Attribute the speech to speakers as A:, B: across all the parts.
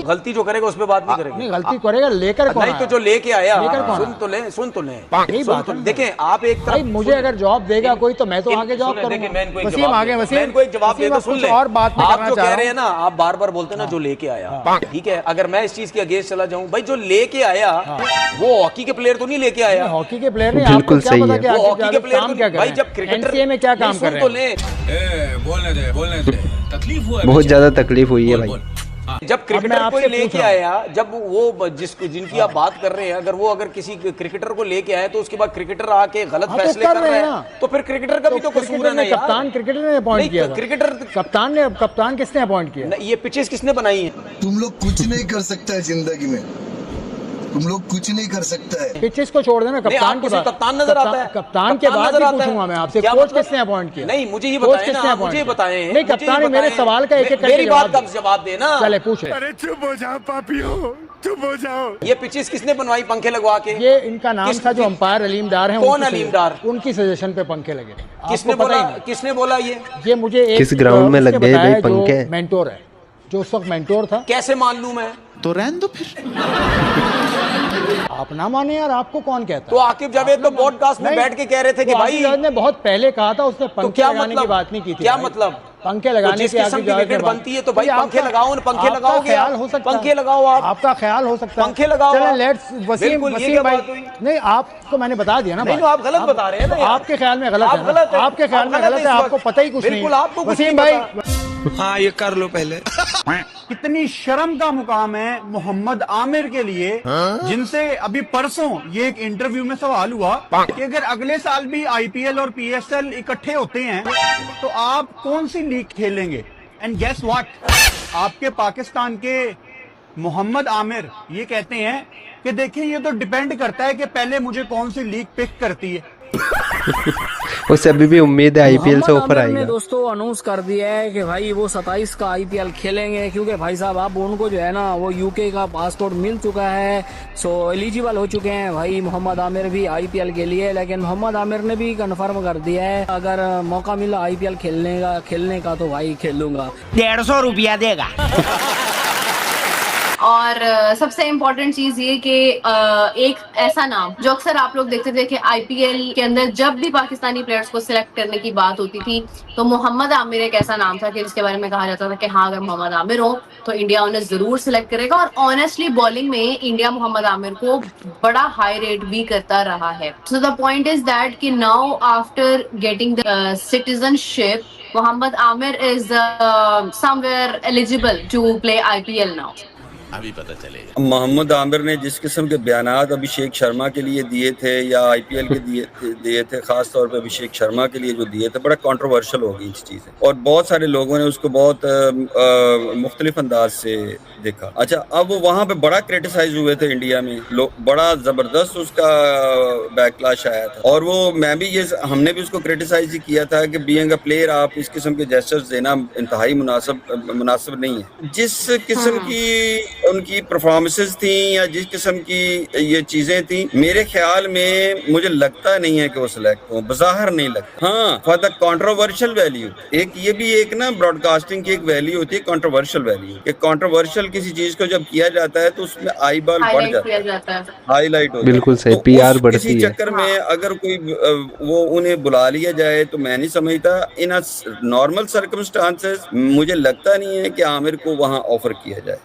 A: गलती जो करेगा उस पर बात नहीं करेंगे।
B: नहीं, गलती करेगा लेकर कौन
A: नहीं तो जो लेके आया सुन तो ले
B: यही बात है।
A: देखें आप एक
B: भाई मुझे अगर जॉब देगा कोई तो मैं तो आगे जॉब करूंगा। वसीम आगे, वसीम
A: को एक जवाब दे दो, सुन ले।
B: और बात मैं
A: आप
B: करना
A: जो
B: चाह
A: कह
B: रहा
A: रहे हैं ना, आप बार बार बोलते हैं ना जो लेके आया, ठीक है, अगर मैं इस चीज के अगेंस्ट चला जाऊं, भाई जो लेके आया वो हॉकी के प्लेयर तो नहीं लेके आया।
B: हॉकी के प्लेयर नहीं,
C: बिल्कुल सही है।
A: वो हॉकी के प्लेयर भाई जब क्रिकेटर
B: एनसीए में क्या काम कर रहे हैं?
D: बोलने दे तकलीफ हुआ है,
C: बहुत ज्यादा तकलीफ हुई है भाई।
A: जब क्रिकेटर को लेके आया, जब वो जिनकी आप बात कर रहे हैं, अगर किसी क्रिकेटर को लेके आए तो उसके बाद क्रिकेटर आके गलत फैसले कर रहे हैं तो फिर क्रिकेटर का भी तो कसूर है ना यार।
B: कप्तान क्रिकेटर ने अपॉइंट किया,
A: क्रिकेटर
B: कप्तान किसने अपॉइंट किया?
A: ये पिचेस किसने बनाई है?
E: तुम लोग कुछ नहीं कर सकता है जिंदगी में, तुम लोग कुछ नहीं कर सकता है।
B: पिचेस को छोड़ देना, कप्तान के बाद
A: कप्तान नजर आता है।
B: कप्तान के बाद भी पूछूंगा मैं आपसे, कोच किसने अपॉइंट किया?
A: नहीं मुझे ये बताएं ना, मुझे बताएं।
B: नहीं कप्तान मेरे सवाल का एक-एक
A: मेरी बात का जवाब देना।
B: चले पूछे।
D: अरे चुप हो जाओ पापियों, चुप हो जाओ।
A: ये पिचेस किसने बनवाई पंखे लगवा के?
B: ये इनका नाम था जो अंपायर अलीम डार है।
A: कौन अलीम डार?
B: उनकी सजेशन पे पंखे लगे।
A: किसने बोला
B: ये मुझे
C: किस ग्राउंड में लग गए भाई पंखे?
B: मेंटोर है जो उस वक्त मेंटोर था।
A: कैसे मान लूं मैं?
D: तो रहने दो फिर।
B: आप ना माने यार, आपको कौन कहता?
A: तो आकिब जावेद तो पॉडकास्ट में बैठ के कह रहे थे कि भाई
B: ने बहुत पहले कहा था, उसने पंखे लगाने की बात नहीं की थी।
A: क्या मतलब?
B: पंखे लगाने की
A: आकिब जावेद की बनती है तो भाई पंखे लगाओ ना, पंखे लगाओ,
B: ख्याल हो सकता है,
A: पंखे लगाओ, आप
B: आपका ख्याल हो सकता है,
A: पंखे लगाओ।
B: चलें लेट्स वसीम भाई। नहीं आपको मैंने बता दिया ना,
A: नहीं आप गलत बता रहे हैं ना,
B: आपके ख्याल में गलत है, आपके ख्याल में गलत है, आपको पता ही कुछ नहीं है वसीम भाई।
D: हाँ ये कर लो पहले।
F: कितनी शर्म का मुकाम है मोहम्मद आमिर के लिए, जिनसे अभी परसों ये एक इंटरव्यू में सवाल हुआ कि अगर अगले साल भी आईपीएल और पीएसएल इकट्ठे होते हैं तो आप कौन सी लीग खेलेंगे? एंड गेस व्हाट, आपके पाकिस्तान के मोहम्मद आमिर ये कहते हैं कि देखिए ये तो डिपेंड करता है कि पहले मुझे कौन सी लीग पिक करती है।
C: उससे अभी भी उम्मीद है आईपीएल से ऑफर आएगा।
G: दोस्तों अनाउंस कर दिया है कि भाई वो 27 का आईपीएल खेलेंगे, क्योंकि भाई साहब अब उनको जो है ना वो यूके का पासपोर्ट मिल चुका है, सो एलिजिबल हो चुके हैं भाई मोहम्मद आमिर भी आईपीएल के लिए। लेकिन मोहम्मद आमिर ने भी कंफर्म कर दिया है अगर मौका मिला आईपीएल खेलने का तो भाई खेलूंगा।
H: 150 रुपया देगा।
I: और सबसे इम्पोर्टेंट चीज ये कि एक ऐसा नाम जो अक्सर आप लोग देखते थे कि आईपीएल के अंदर जब भी पाकिस्तानी प्लेयर्स को सिलेक्ट करने की बात होती थी तो मोहम्मद आमिर एक ऐसा नाम था कि जिसके बारे में कहा जाता था कि हाँ अगर मोहम्मद आमिर हो तो इंडिया उन्हें जरूर सिलेक्ट करेगा। और ऑनेस्टली बॉलिंग में इंडिया मोहम्मद आमिर को बड़ा हाई रेट भी करता रहा है। So the point is that कि now after getting the citizenship Mohammad Amir is somewhere eligible to play IPL now.
D: अभी पता चलेगा। मोहम्मद आमिर ने जिस किस्म के बयानात अभिषेक शर्मा के लिए दिए थे या आईपीएल के दिए थे, खास तौर पे अभिषेक शर्मा के लिए जो दिए थे, बड़ा कंट्रोवर्शियल हो गई चीज़ें और बहुत सारे लोगों ने उसको बहुत मुख्तलिफ अंदाज से देखा। अच्छा, अब वो वहाँ पे बड़ा क्रिटिसाइज हुए थे इंडिया में, बड़ा ज़बरदस्त उसका बैकलैश आया था और वो हमने भी उसको क्रिटिसाइज ही किया था कि बीइंग अ प्लेयर आप इस किस्म के जेस्चर्स देना इंतहाई मुनासिब नहीं है। जिस किस्म की उनकी परफॉर्मेंसेस थी या जिस किस्म की ये चीजें थी, मेरे ख्याल में मुझे लगता नहीं है कि वो सिलेक्ट हो, बज़ाहिर नहीं लगता। हाँ, फॉर द कंट्रोवर्शियल वैल्यू, एक ये भी एक ना ब्रॉडकास्टिंग की एक वैल्यू होती है कंट्रोवर्शियल वैल्यू, कि कंट्रोवर्शियल किसी चीज को जब किया जाता है तो उसमें आई बॉल बढ़ जाता है, हाईलाइट होता है। बिल्कुल सही, पीआर बढ़ती है। इसी चक्कर में अगर कोई वो उन्हें बुला लिया जाए तो मैं नहीं समझता, इन नॉर्मल सर्कमस्टांसेस मुझे लगता नहीं है कि आमिर को वहाँ ऑफर किया जाए।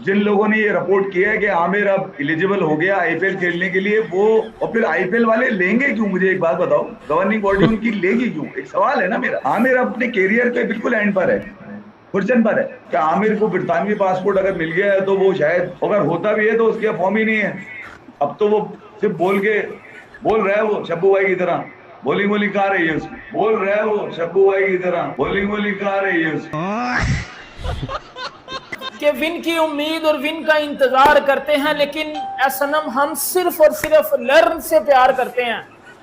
J: जिन लोगों ने ये रिपोर्ट किया है कि आमिर अब एलिजिबल हो गया आईपीएल खेलने के लिए, वो और फिर आईपीएल वाले लेंगे क्यों? मुझे एक बात बताओ, गवर्निंग बॉडी उनकी लेगी क्यों? एक सवाल है ना मेरा। आमिर अपने कैरियर पे बिल्कुल एंड पर है, फुर्सत पर है। क्या आमिर को ब्रितानवी पासपोर्ट अगर मिल गया है तो वो शायद, अगर होता भी है तो उसके फॉर्म ही नहीं है। अब तो वो सिर्फ बोल रहा है, वो शब्बू भाई की तरह बॉलिंग कहा रही है उसकी, बोल रहा है वो शब्बू भाई की तरह बॉलिंग कहा रही है उसकी।
K: कि विन की उम्मीद और विन का इंतजार करते हैं, लेकिन सनम हम सिर्फ और सिर्फ लर्न से प्यार करते हैं,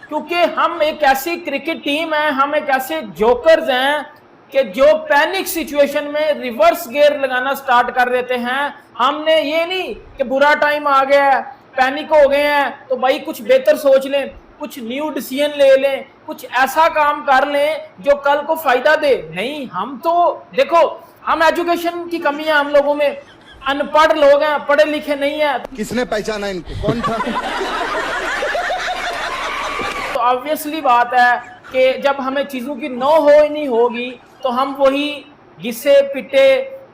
K: क्योंकि हम एक ऐसी क्रिकेट टीम है, हम एक ऐसे जोकर्स हैं कि जो पैनिक सिचुएशन में रिवर्स गियर लगाना स्टार्ट कर देते हैं। हमने ये नहीं कि बुरा टाइम आ गया है, पैनिक हो गए हैं तो भाई कुछ बेहतर सोच लें, कुछ न्यू डिसीजन ले लें, कुछ ऐसा काम कर लें जो कल को फायदा दे। नहीं, हम तो देखो, हम एजुकेशन की कमी है हम लोगों में, अनपढ़ लोग हैं, पढ़े लिखे नहीं है।
B: किसने पहचाना इनको, कौन था?
K: तो ऑब्वियसली बात है कि जब हमें चीजों की नो हो ही नहीं होगी तो हम वही घिसे पिटे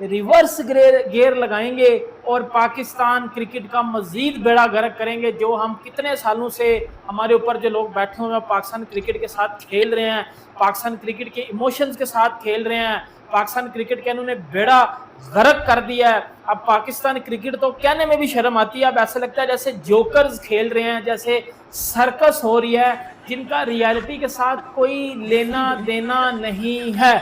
K: रिवर्स गियर लगाएंगे और पाकिस्तान क्रिकेट का मजीद बेड़ा गर्क करेंगे। जो हम कितने सालों से हमारे ऊपर जो लोग बैठे हुए हैं पाकिस्तान क्रिकेट के साथ खेल रहे हैं, पाकिस्तान क्रिकेट के इमोशंस के साथ खेल रहे हैं, पाकिस्तान क्रिकेट के इन्होंने बेड़ा गर्क कर दिया है। अब पाकिस्तान क्रिकेट तो कहने में भी शर्म आती है, अब ऐसा लगता है जैसे जोकर्स खेल रहे हैं, जैसे सर्कस हो रही है, जिनका रियलिटी के साथ कोई लेना देना नहीं है।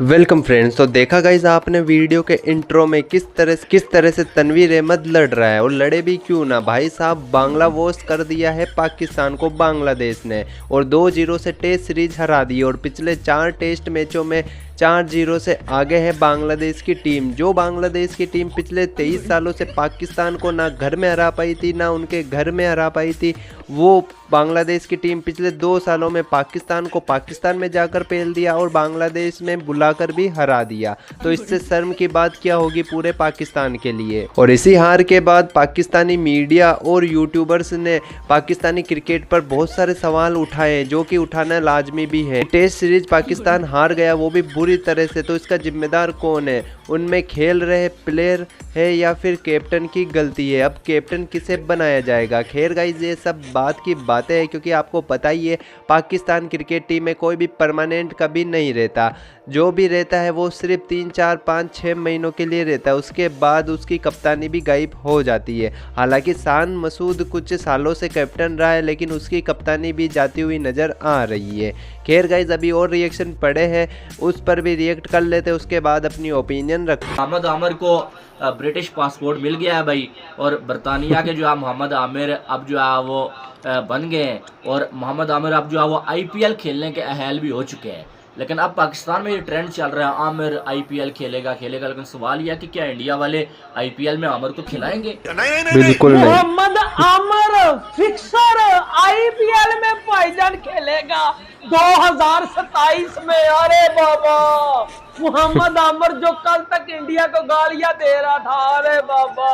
C: Welcome friends. तो देखा गाइज आपने वीडियो के इंट्रो में किस तरह से तनवीर अहमद लड़ रहा है, और लड़े भी क्यों ना भाई साहब। बांग्ला वॉश कर दिया है पाकिस्तान को बांग्लादेश ने, और 2-0 से टेस्ट सीरीज हरा दी, और पिछले 4 टेस्ट मैचों में 4-0 से आगे है बांग्लादेश की टीम। जो बांग्लादेश की टीम पिछले 23 सालों से पाकिस्तान को ना घर में हरा पाई थी ना उनके घर में हरा पाई थी, वो बांग्लादेश की टीम पिछले 2 सालों में पाकिस्तान को पाकिस्तान में जाकर पेल दिया और बांग्लादेश में बुलाकर भी हरा दिया। तो इससे शर्म की बात क्या होगी पूरे पाकिस्तान के लिए। और इसी हार के बाद पाकिस्तानी मीडिया और यूट्यूबर्स ने पाकिस्तानी क्रिकेट पर बहुत सारे सवाल उठाए, जो कि उठाना लाजमी भी है। टेस्ट सीरीज पाकिस्तान हार गया, वो भी बुरी तरह से, तो इसका जिम्मेदार कौन है? उनमें खेल रहे प्लेयर है या फिर कैप्टन की गलती है? अब कैप्टन किसे बनाया जाएगा? खैर गाइज ये सब बात की बातें हैं, क्योंकि आपको पता ही है पाकिस्तान क्रिकेट टीम में कोई भी परमानेंट कभी नहीं रहता। जो भी रहता है वो सिर्फ 3, 4, 5, 6 महीनों के लिए रहता है, उसके बाद उसकी कप्तानी भी गायब हो जाती है। हालांकि शान मसूद कुछ सालों से कैप्टन रहा है, लेकिन उसकी कप्तानी भी जाती हुई नज़र आ रही है। खैर गाइज अभी और रिएक्शन पड़े हैं, उस पर भी रिएक्ट कर लेते हैं, उसके बाद अपनी ओपिनियन रख।
H: मोहम्मद आमिर को ब्रिटिश पासपोर्ट मिल गया है भाई, और बरतानिया के जो है मोहम्मद आमिर अब जो है वो बन गए हैं, और मोहम्मद आमिर अब जो है वो IPL खेलने के अहल भी हो चुके हैं। लेकिन अब पाकिस्तान में ये ट्रेंड चल रहा है आमिर IPL खेलेगा, लेकिन सवाल यह कि क्या इंडिया वाले IPL में आमिर को खिलाएंगे?
C: बिल्कुल नहीं।
K: मोहम्मद आमिर फिक्सर IPL में भाईजान खेलेगा 2027 में। अरे बाबा, मोहम्मद आमिर जो कल तक इंडिया को गालियां दे रहा था, अरे बाबा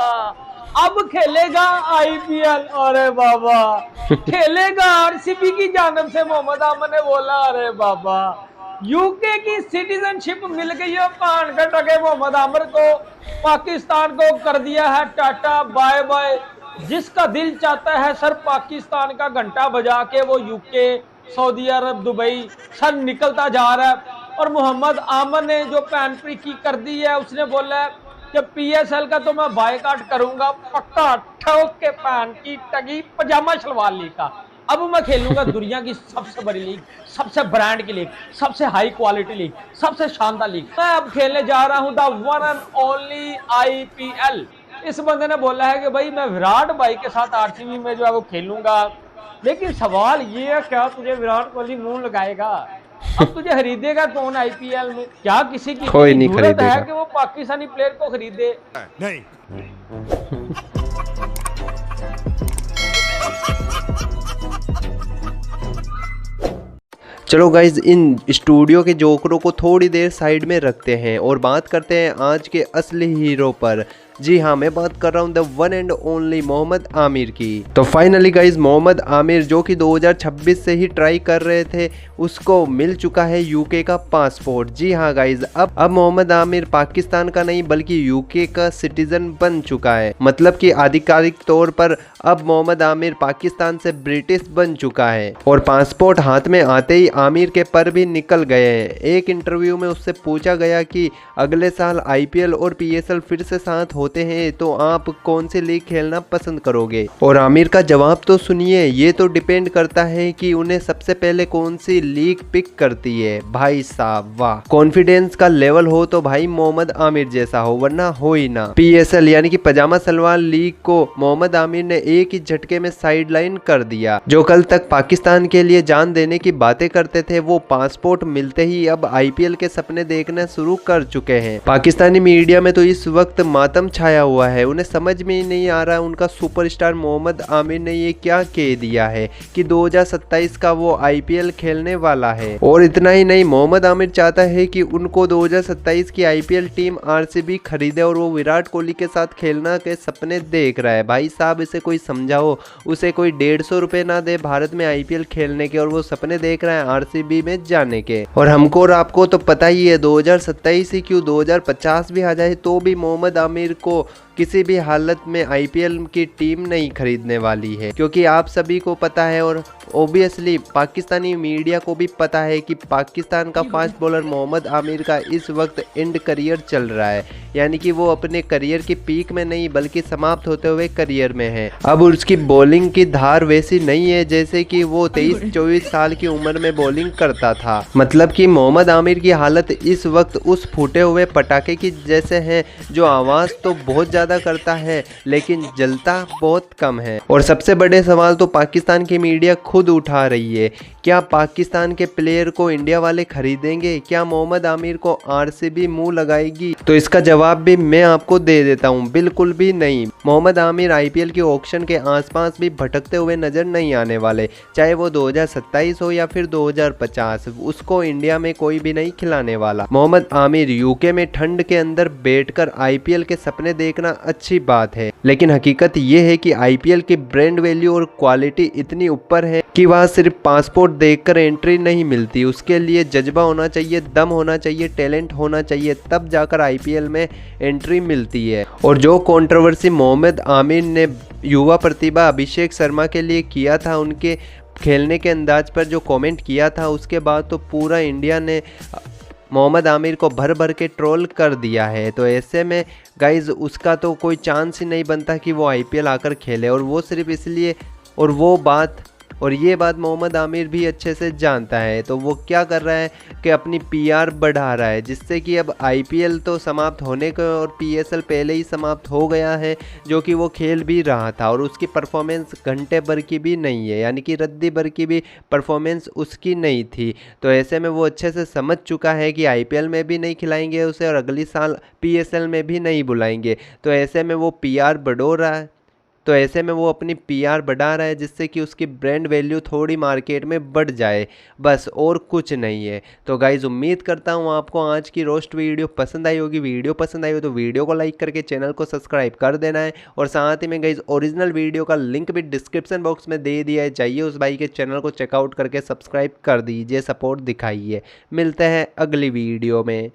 K: अब खेलेगा IPL। अरे बाबा खेलेगा RCB की जानब से, मोहम्मद आमिर ने बोला। अरे बाबा UK की सिटीजनशिप मिल गई है, पान का टके मोहम्मद आमिर को। पाकिस्तान को कर दिया है टाटा बाय बाय। जिसका दिल चाहता है सर पाकिस्तान का घंटा बजा के वो UK, सऊदी अरब, दुबई सर निकलता जा रहा है। और मोहम्मद आमिर ने जो पैन की कर दी है, उसने बोला है कि PSL का तो मैं बायकाट करूंगा पक्का, ठोक के पैन की टगी पजामा शलवार लीग का। अब मैं खेलूंगा दुनिया की सबसे बड़ी लीग, सबसे ब्रांड की लीग, सबसे हाई क्वालिटी लीग, सबसे शानदार लीग। मैं अब खेलने जा रहा हूं the one and only IPL। इस बंदे ने बोला है कि भाई मैं विराट भाई के साथ RCB में जो है वो खेलूंगा। लेकिन सवाल ये है, क्या तुझे विराट कोहली मुंह लगाएगा? अब तुझे खरीदेगा कौन IPL में? क्या किसी की
C: कोई नहीं
K: जरूरत है
C: खरीदेगा
K: कि वो पाकिस्तानी प्लेयर को खरीदे?
B: नहीं।
C: चलो गाइज इन स्टूडियो के जोकरों को थोड़ी देर साइड में रखते हैं और बात करते हैं आज के असली हीरो पर। जी हाँ, मैं बात कर रहा हूँ the one and only Mohammad Aamir की। तो फाइनली गाइज मोहम्मद आमिर जो कि 2026 से ही ट्राई कर रहे थे, उसको मिल चुका है UK का पासपोर्ट। जी हाँ गाइज, अब मोहम्मद आमिर पाकिस्तान का नहीं बल्कि UK का सिटीजन बन चुका है। मतलब कि आधिकारिक तौर पर अब मोहम्मद आमिर पाकिस्तान से ब्रिटिश बन चुका है। और पासपोर्ट हाथ में आते ही आमिर के पर भी निकल गए हैं। एक इंटरव्यू में उससे पूछा गया कि अगले साल IPL और PSL फिर से साथ होते हैं तो आप कौन सी लीग खेलना पसंद करोगे? और आमिर का जवाब तो सुनिए, ये तो डिपेंड करता है कि उन्हें सबसे पहले कौन सी लीग पिक करती है। भाई साहब वाह, कॉन्फिडेंस का लेवल हो तो भाई मोहम्मद आमिर जैसा हो, वरना हो ही ना। PSL यानी कि पजामा सलवार लीग को मोहम्मद आमिर ने एक ही झटके में साइडलाइन कर दिया। जो कल तक पाकिस्तान के लिए जान देने की बातें करते थे, वो पासपोर्ट मिलते ही अब आईपीएल के सपने देखना शुरू कर चुके हैं। पाकिस्तानी मीडिया में तो इस वक्त मातम छाया हुआ है। उन्हें समझ में ही नहीं आ रहा उनका सुपरस्टार मोहम्मद आमिर ने ये क्या कह दिया है कि 2027 का वो आईपीएल खेलने वाला है। और इतना ही नहीं, मोहम्मद आमिर चाहता है कि उनको 2027 की आईपीएल टीम आरसीबी खरीदे और वो विराट कोहली के साथ खेलना के सपने देख रहा है। भाई साहब, इसे कोई समझाओ, उसे कोई 150 रुपए ना दे भारत में आईपीएल खेलने के और वो सपने देख रहा है आरसीबी में जाने के। और हमको और आपको तो पता ही है 2027 ही क्यों 2050 भी आ जाए तो भी मोहम्मद आमिर को किसी भी हालत में आईपीएल की टीम नहीं खरीदने वाली है, क्योंकि आप सभी को पता है और ओबियसली पाकिस्तानी मीडिया को भी पता है कि पाकिस्तान का फास्ट बॉलर मोहम्मद आमिर का इस वक्त एंड करियर चल रहा है, यानी कि वो अपने करियर की पीक में नहीं बल्कि समाप्त होते हुए करियर में है। अब उसकी बॉलिंग की धार वैसी नहीं है जैसे कि वो 23-24 साल की उम्र में बॉलिंग करता था। मतलब कि मोहम्मद आमिर की हालत इस वक्त उस फूटे हुए पटाखे की जैसे है जो आवाज़ तो बहुत ज़्यादा करता है लेकिन जलता बहुत कम है। और सबसे बड़े सवाल तो पाकिस्तान की मीडिया खुद उठा रही है, क्या पाकिस्तान के प्लेयर को इंडिया वाले खरीदेंगे? क्या मोहम्मद आमिर को आरसीबी मुंह लगाएगी? तो इसका जवाब भी मैं आपको दे देता हूं, बिल्कुल भी नहीं। मोहम्मद आमिर आईपीएल के ऑक्शन के आसपास भी भटकते हुए नजर नहीं आने वाले, चाहे वो 2027 हो या फिर 2050, उसको इंडिया में कोई भी नहीं खिलाने वाला। मोहम्मद आमिर यूके में ठंड के अंदर बैठकर आईपीएल के सपने देखना अच्छी बात है, लेकिन हकीकत ये है कि आईपीएल की ब्रांड वैल्यू और क्वालिटी इतनी ऊपर है कि वहाँ सिर्फ पासपोर्ट देखकर एंट्री नहीं मिलती, उसके लिए जज्बा होना चाहिए, दम होना चाहिए, टैलेंट होना चाहिए, तब जाकर आईपीएल में एंट्री मिलती है। और जो कंट्रोवर्सी मोहम्मद आमिर ने युवा प्रतिभा अभिषेक शर्मा के लिए किया था, उनके खेलने के अंदाज पर जो कमेंट किया था, उसके बाद तो पूरा इंडिया ने मोहम्मद आमिर को भर भर के ट्रोल कर दिया है। तो ऐसे में गाइज उसका तो कोई चांस ही नहीं बनता कि वो आईपीएल आकर खेले, और वो सिर्फ इसलिए, और ये बात मोहम्मद आमिर भी अच्छे से जानता है। तो वो क्या कर रहा है कि अपनी पीआर बढ़ा रहा है, जिससे कि अब आईपीएल तो समाप्त होने को और पीएसएल पहले ही समाप्त हो गया है, जो कि वो खेल भी रहा था और उसकी परफॉर्मेंस घंटे भर की भी नहीं है, यानी कि रद्दी भर की भी परफॉर्मेंस उसकी नहीं थी। तो ऐसे में वो अच्छे से समझ चुका है कि आईपीएल में भी नहीं खिलाएंगे उसे और अगली साल पीएसएल में भी नहीं बुलाएंगे। तो ऐसे में वो पीआर बढ़ो रहा है, तो ऐसे में वो अपनी पीआर बढ़ा रहा है जिससे कि उसकी ब्रांड वैल्यू थोड़ी मार्केट में बढ़ जाए, बस और कुछ नहीं है। तो गाइज उम्मीद करता हूँ आपको आज की रोस्ट वीडियो पसंद आई होगी। वीडियो पसंद आई हो तो वीडियो को लाइक करके चैनल को सब्सक्राइब कर देना है, और साथ ही में गाइज ओरिजिनल वीडियो का लिंक भी डिस्क्रिप्शन बॉक्स में दे दिया है, चाहिए उस भाई के चैनल को चेकआउट करके सब्सक्राइब कर दीजिए, सपोर्ट दिखाइए। मिलते हैं अगली वीडियो में।